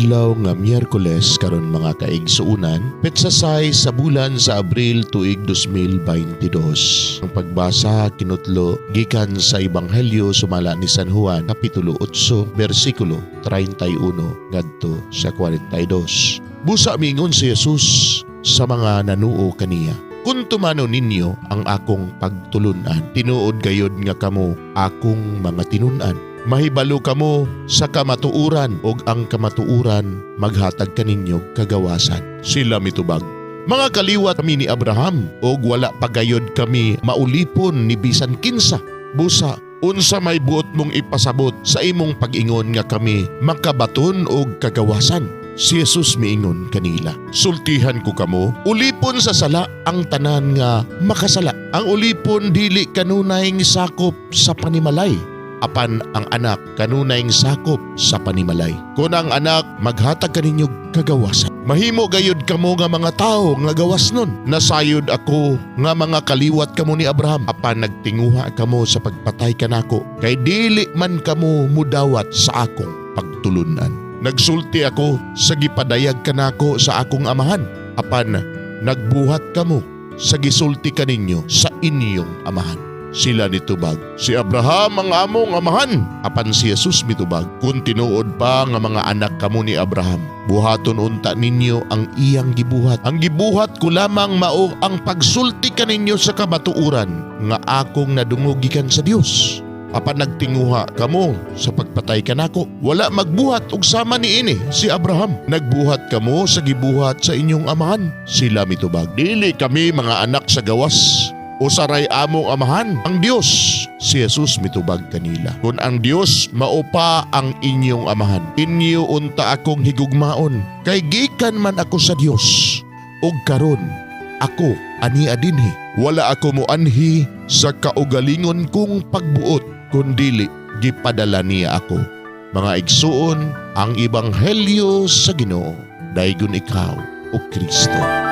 adlaw nga Miyerkules karon mga kaigsuunan, petsasay sa bulan sa Abril tuig 2022. Ang pagbasa kinutlo gikan sa Ebanghelyo sumala ni San Juan kapitulo 8 bersikulo 31 ngadto sa 42. Busa mingon si Jesus sa mga nanuo kaniya, "Kung tumano ninyo ang akong pagtulunan, tinuod gayod nga kamo akong mga tinunan. Mahibalo kamo sa kamatuuran ug ang kamatuuran maghatag kaninyo kagawasan." Sila mitubag, "Mga kaliwat kami ni Abraham ug wala pagayod kami maulipon ni bisan kinsa. Busa, unsa may buot mong ipasabot sa imong pag-ingon nga kami makabaton og kagawasan?" Si Jesus miingon kanila, "Sultihan ko kamo, ulipon sa sala ang tanan nga makasala. Ang ulipon dili kanunay sakop sa panimalay, apan ang anak kanunay sakop sa panimalay. Kung ang anak maghatag kaninyo kagawasan, mahimo gayud kamo nga mga tao nga gawas nun. Nasayod ako nga mga kaliwat kamo ni Abraham, apan nagtinguha kamo sa pagpatay kanako, kay dili man kamo mudawat sa akong pagtulunan. Nagsulti ako sa gipadayag kanako sa akong amahan, apan nagbuhat kamo sa gisulti kaninyo sa inyong amahan." Sila nitubag, "Si Abraham ang among amahan." Apan si Jesus mitubag, "Kung tinuod pa nga mga anak kamo ni Abraham, buhaton unta ninyo ang iyang gibuhat. Ang gibuhat ko lamang mao ang pagsulti kaninyo sa kamatuuran nga akong nadungog gikan sa Dios. Apan nagtinguha kamo sa pagpatay kanako, wala magbuhat og sama niini si Abraham. Nagbuhat kamo sa gibuhat sa inyong amahan." Sila mitubag, "Dili kami mga anak sa gawas, usaray among amahan ang Dios." Si Jesus mitubag kanila, "Kung ang Dios mao pa ang inyong amahan, inyo unta akong higugmaon, kay gikan man ako sa Dios, ug karon ako ani adinhi. Wala ako moanhi sa kaugalingon kong pagbuot, kundili gipadala niya ako." Mga igsuon, ang Ebanghelyo sa Ginoo, daygon ikaw o Kristo.